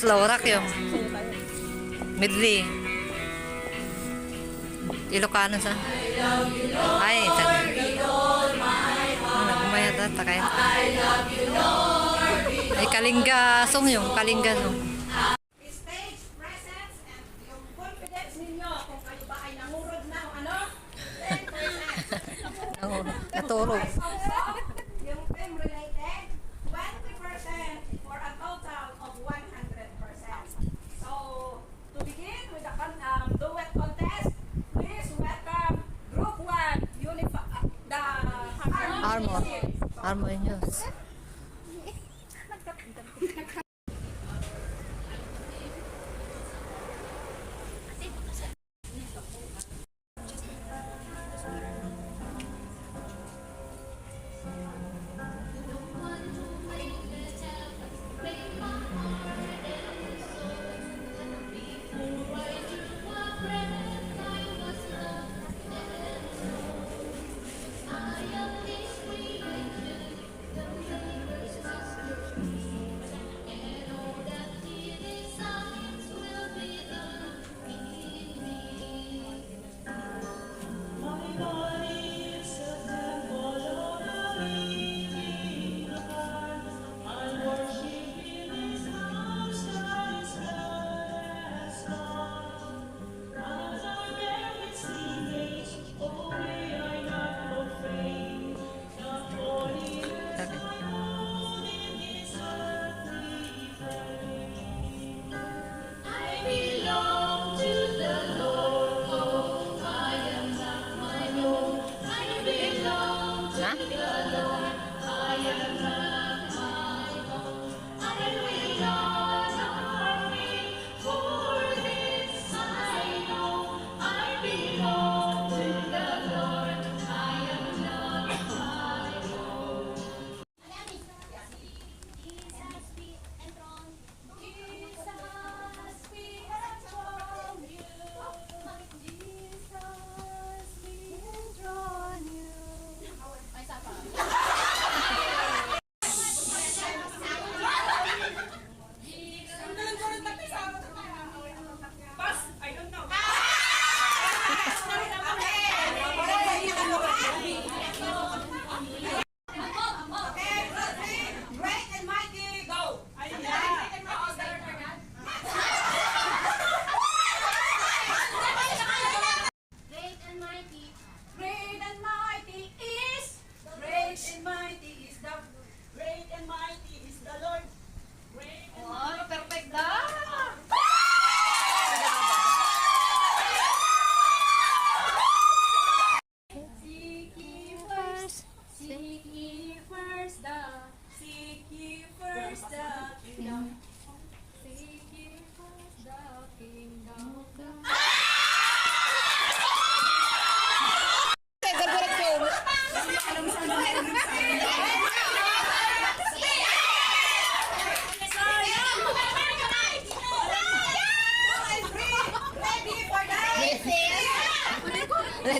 slow rock yung medley. Ilocano sa. Ay, nagumaya data kayo. Ay, Kalinga song yung Kalinga song. Stage presence and yung confidence ninyo kung kayo ba ay nangurod na o ano, 10%. Naturo. Yung film related, 20% for a total of 100%. So, to begin with the duet contest, please welcome Group 1, the Harmonious.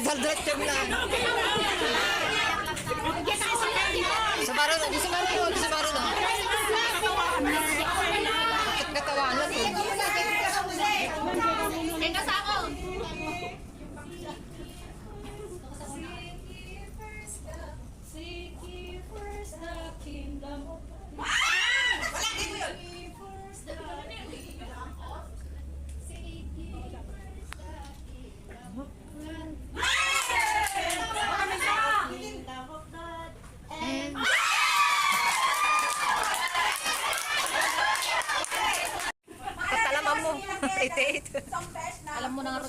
Daldrat yung lang. Sabaro na, sabaro na. Katawanan eh. Teka sa ako. Seek ye first the kingdom of God. Katalaman mo. 88. Alam mo na nga,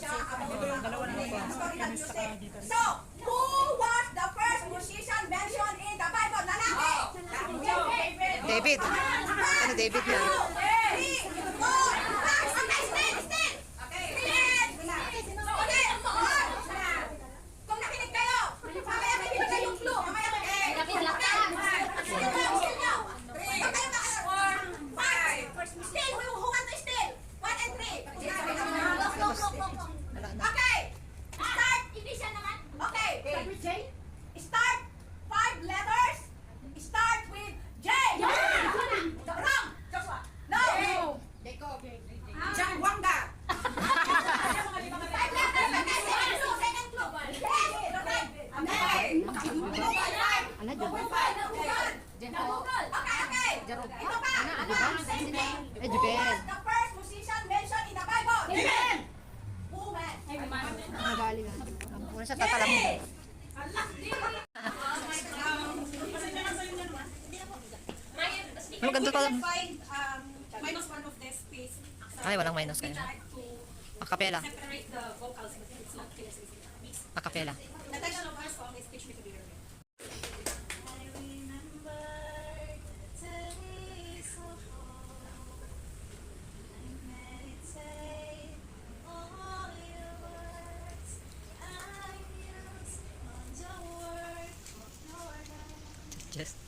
So, who was the first musician mentioned in the Bible? Lalaki! David. Ano David na? Kung nakinig kayo, mamaya may binigay yung clue. Mamaya Still, who want to steal? 1 and 3. Okay. Start. Okay. Start 5 letters. Start with J. Wrong. Joshua. No. Ano siya tatalam mo? Ano ganito pa? Find minus one of this space. Ay, walang minus kayo. Acapella. Separate the vocals, but it's not clear. Acapella. The title of our song is Teach Me to Be Your Man. Just.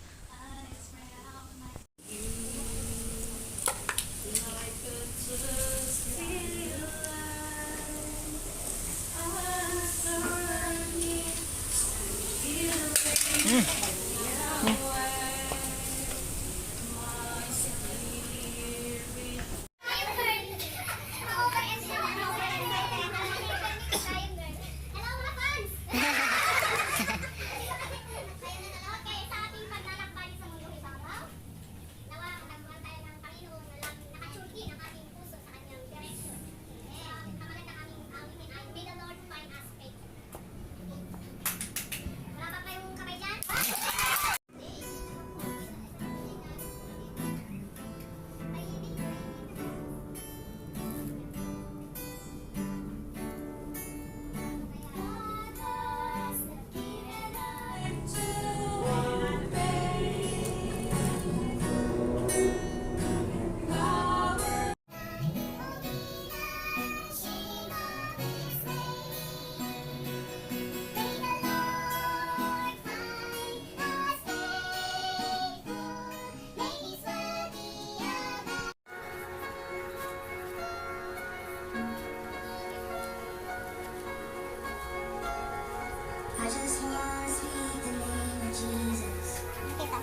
I just wanna speak the name of Jesus over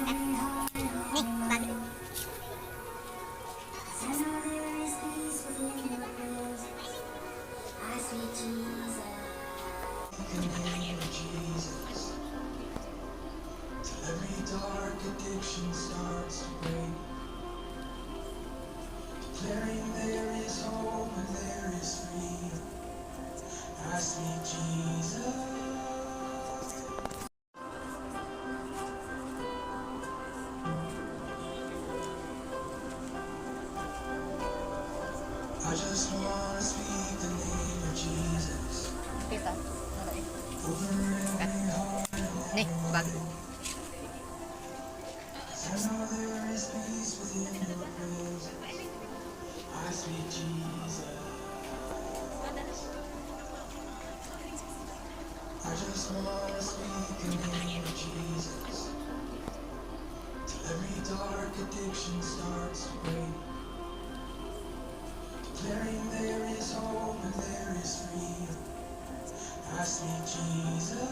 every heart and home. I know there is peace within your presence. I speak Jesus. In the name of Jesus, till every dark addiction starts to break. Declaring there is hope and there is freedom. I speak Jesus. I just wanna speak the name of Jesus Pita. over every heart and home. Ni, bag. I know there is peace within your presence. I speak Jesus. I just wanna speak the name of Jesus till every dark addiction starts to break. Declaring there is hope and there is freedom. I speak Jesus.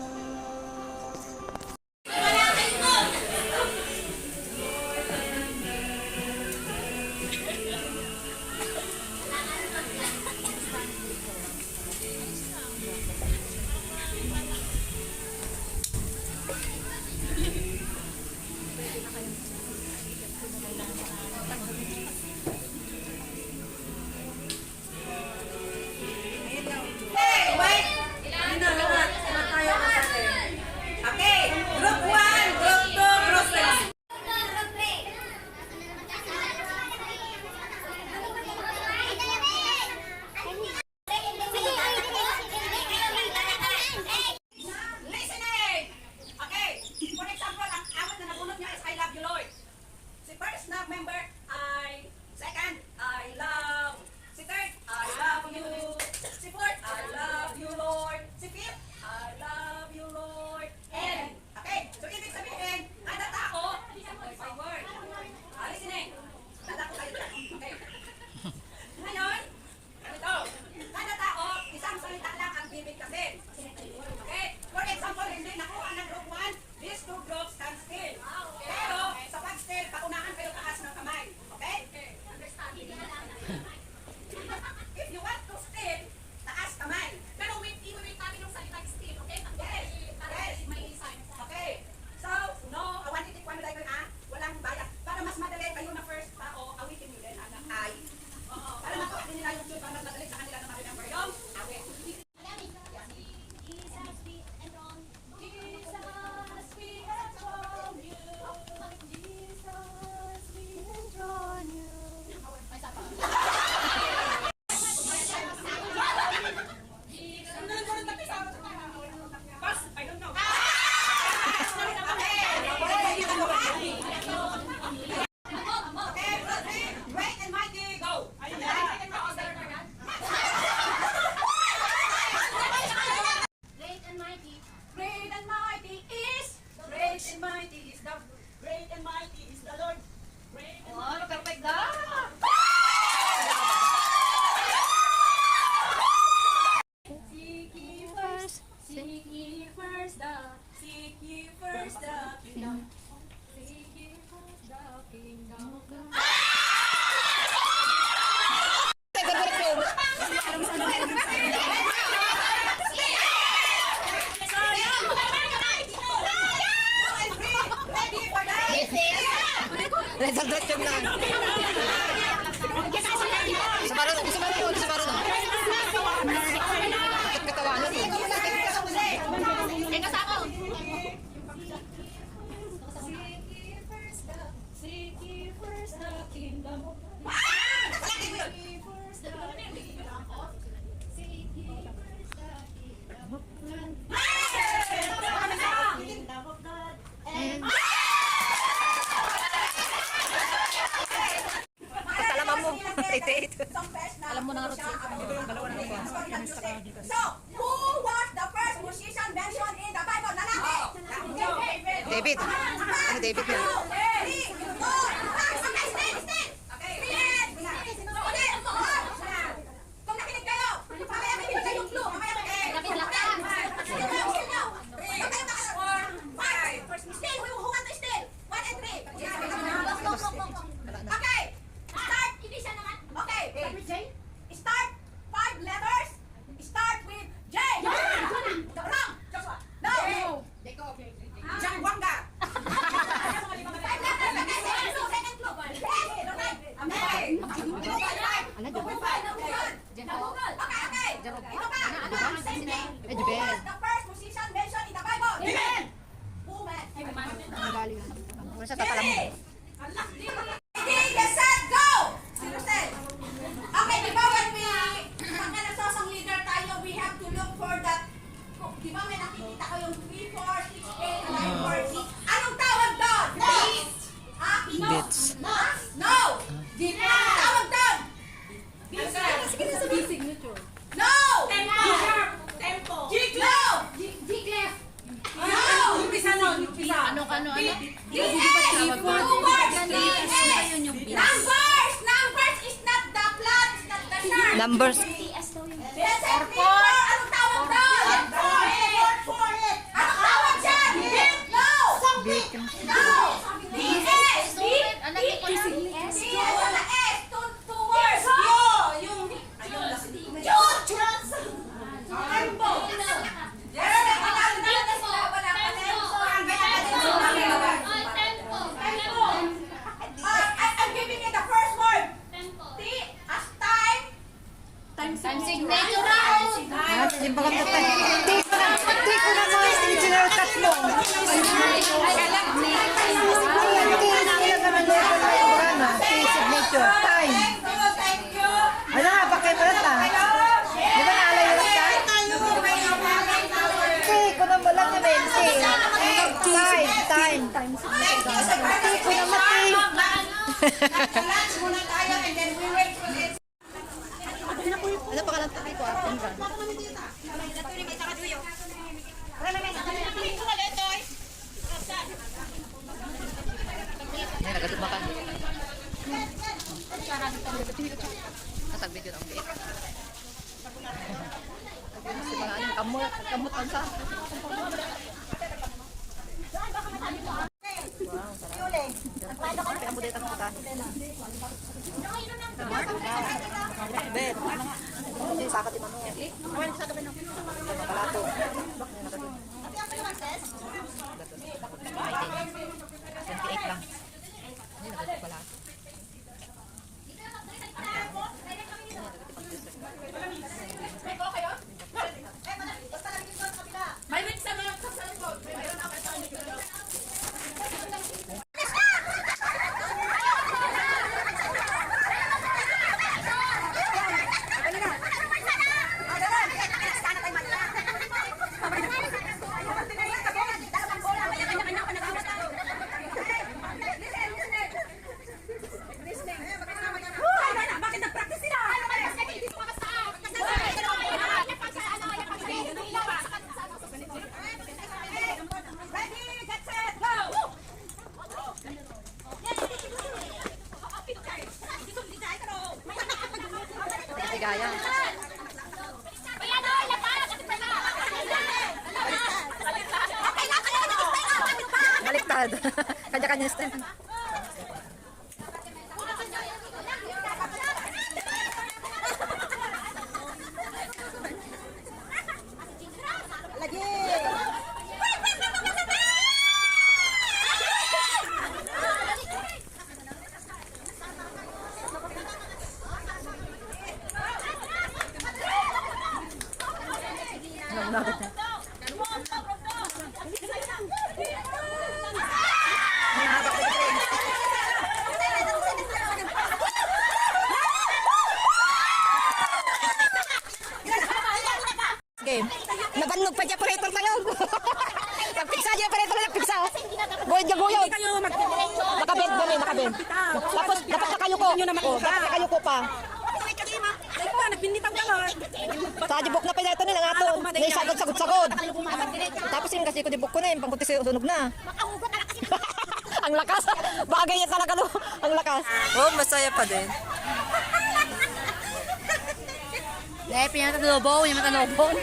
Kasalaman mo. 88. Alam mo na nga, So, who was the first musician mentioned in the Bible? Lalaki! David. Ano David na? Kung nakinig kayo, mamaya bibigay kayong clue. Mamaya David Laktan. Still, who want to still? 1 and 3. Okay. Start. Hindi siya naman. Okay. Start 5 letters. Start with J. Wrong. No. John Wanga. 5 letters. Second clue. Okay. Okay. Ito pa. Same thing. Eh, Who Jubel. was the first musician mentioned in the Bible? Woman. Ano siya tatala mo? Ready, get set, go! Sino set? Okay, di ba when pagka nagsasang leader tayo, we have to look for that. Di ba may nakikita ko yung 3, 4, 6, 8, 9, 4, 6. Anong tawag doon? Beats. Beats. No! Di ba? Anong tawag doon? No! Tempo. No! No! Ano? Yes! Numbers is not the plot, is not the shirt. Numbers. Yes, and four. Anong tawag doon? Anong tawag dyan? No! No! BS! BS wala S. Two words. Tempo. Yes, wala na sila. Wala pa na. I'm giving you the first word. T as time. Signature. Yung baka matay. Hindi ko na mga original cut mo. Signature. Time. Thank you. Ano nga, pakimulat na. Di ba naalala yung time? Hindi ko na mo lang na 20. Time. Hindi ko na matay. Lunch muna tayo and then we wait for it. Ano pa ka lang tayo ko? Ay, nagatumakan. Nasag video ng biik. Kasi mga anong kamot ang sa. Wow, sarap. Kaya mo dito ang puta. Bet. Hindi, sakat yung manong. Palato. 28 lang. Hindi, nagatup pala. Bakit nag-practice sila? Ready, get set, go! Ligaya. Baliktad. Kanya-kanya step. Game. Tanog pa dyan operator tayo. Pagpiksa dyan operator na pigsa. Goyod na goyod. Hindi kayo magdiretso. Nakabend ba nakabend. Tapos dapat nakayo ko. Dapat nakayo ko pa. Ay pa, nagbinitaw ka nga. Sa dibok na pinito nila nga to. May sagod. Tapos yung kasi ko dibok ko na yung pangkunti sunog na. Ang lakas. Bagay yan talaga no. Ang lakas. Oh, masaya pa din. Pinatalobo, yung matalobo.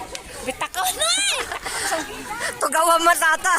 Bitakaw na eh. Tugawan matata.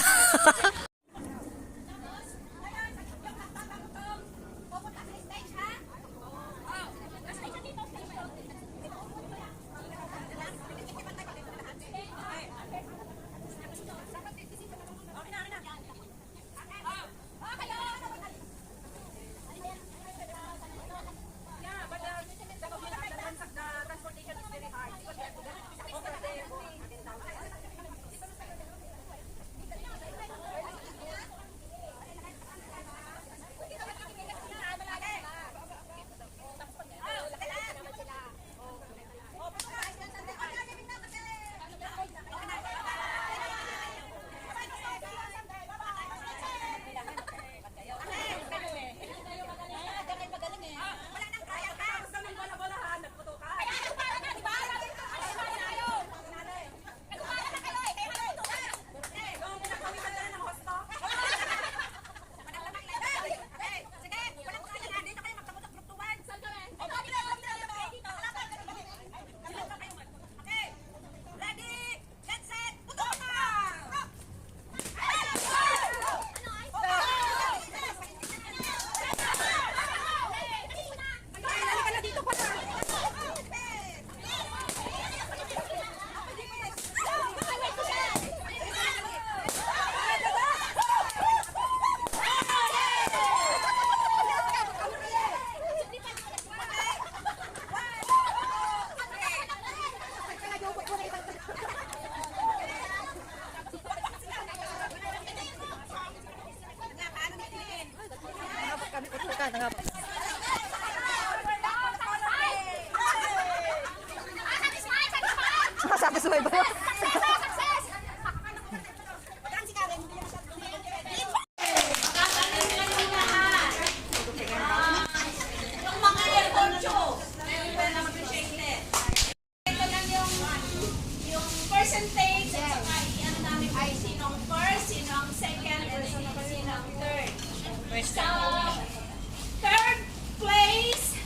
Sabi sumay ba? Yung mga aircon-cho. Ito lang yung percentage at saka ano namin ay sinong first, sinong second, and sinong third. So, third place,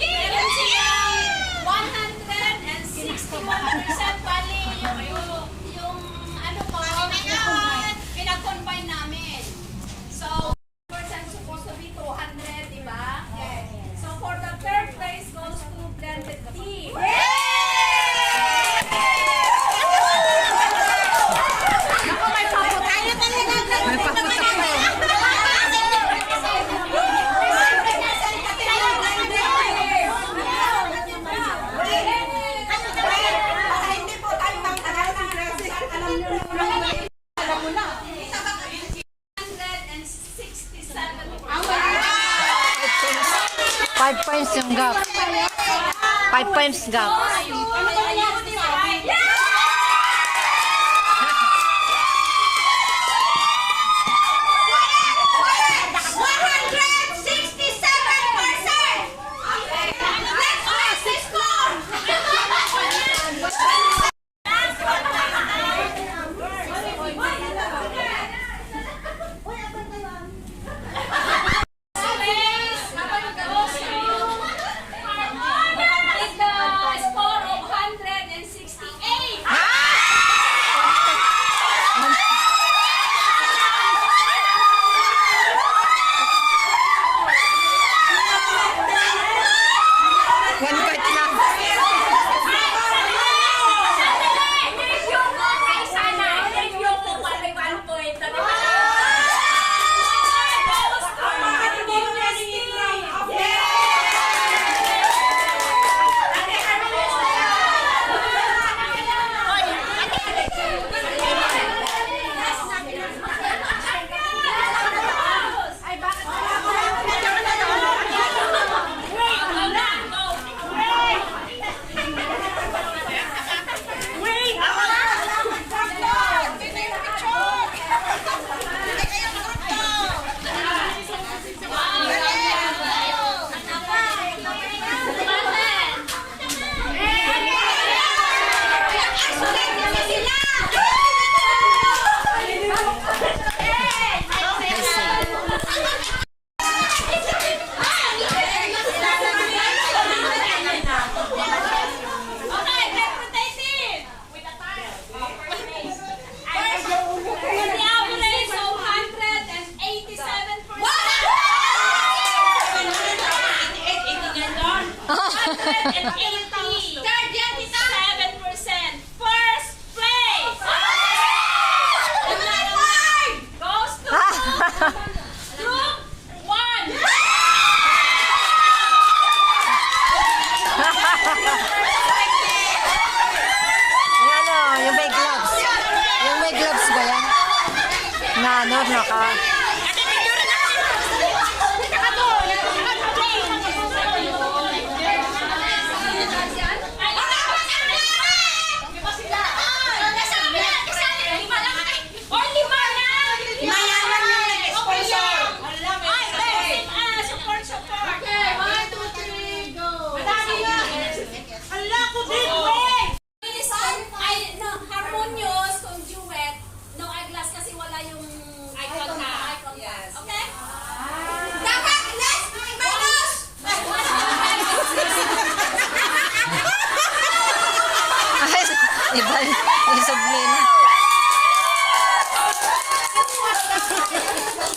meron silang 161% bali yung ano ko, pinag-combine namin. So, percent supposed to be 200, di ba? Yes. So, for the third place goes to blended tea. Hindi po tayo magtagal ng resin. Alam nyo naman. Alam mo na. 167%. 5 points yung gap. 5 points gap. Score of 100 Third yan, tita. 7%. First place. Goes to Group 1. Yung ano, yung may gloves. Yung may gloves ba yan? Na ano, naka... Harmonious kung duet, no eyeglass kasi wala yung eye contact. Okay? Dapat less minus! Ay, iba yung sublina.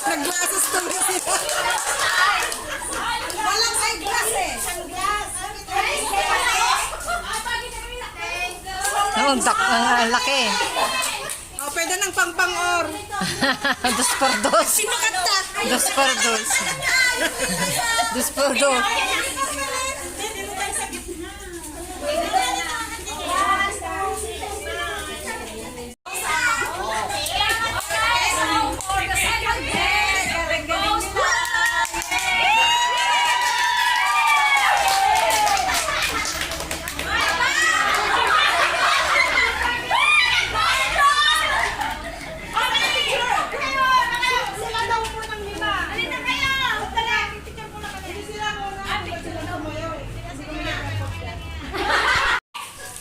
Nag-glasses to kasi. Walang eyeglass eh. Oh, ang laki. Oh, pwede ng pang-or. Dos por dos. Sino kanta? Dos por dos. Dos por dos. For the second place, goes to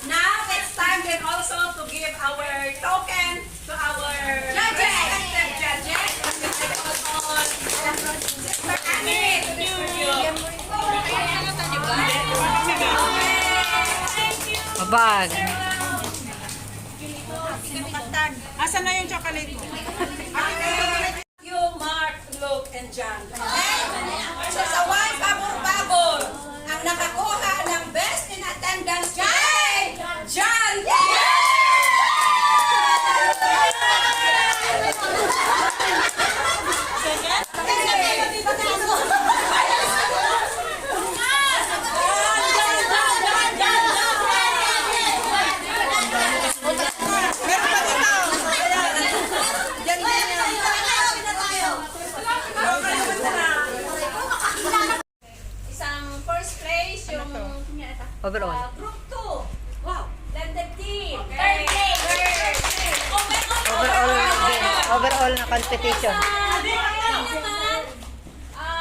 Now it's time then also to give our token to our respected judges. Mabag. Asan na yung chocolate mo? You, Mark, Luke, and John. So sa Y, pabor-pabor, ang nakakuha ng best in attendance kay John! Meron pa dito. Yan din yan. Isang first place, yung Overall. Group 2. Wow. Blended team. Third place. Overall na competition.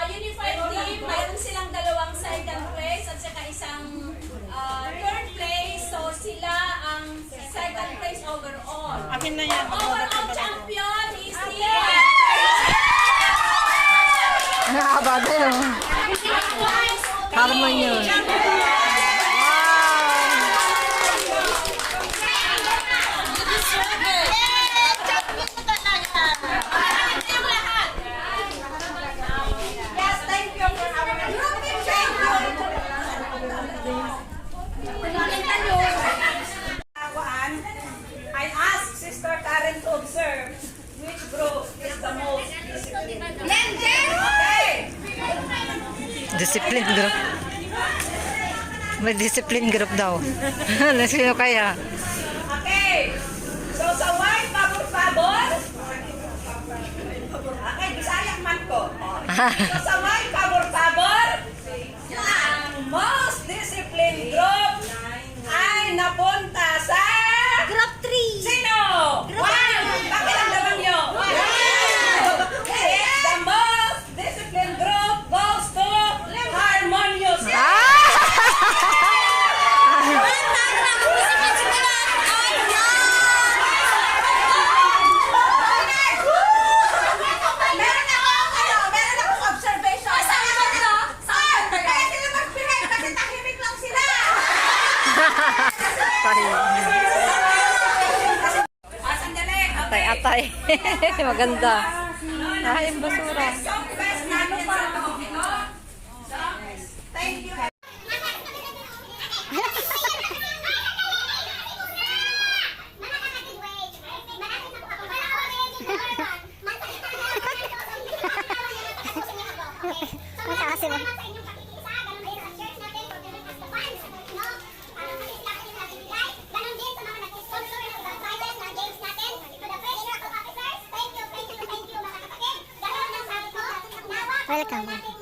Unified team, mayroon silang dalawang second place at saka isang third place. So sila ang second place overall. Akin na yan. Overall champion is the Nakakabado yun. Harmon yun. Yes, thank you for our group champion. I asked Sister Karen to observe which group is the most disciplined. Okay. Discipline group. May discipline group daw. Sino kaya? Okay. So sa white pabor-pabor. Okay, Bisaya man ko. So sa white pabor-pabor, ang most disciplined group ay napunta sa Group 3. sino? One! Pakiramdaman nyo. Okay, the most disciplined group goes to Harmonious. Meron akong observation. Saan ito? Saan? Kaya sila mag-behave kasi tahimik lang sila. Sandali. Atay-atay. Maganda. Ay, yung basura. Song best natin sa to. Thank you. Ikaw.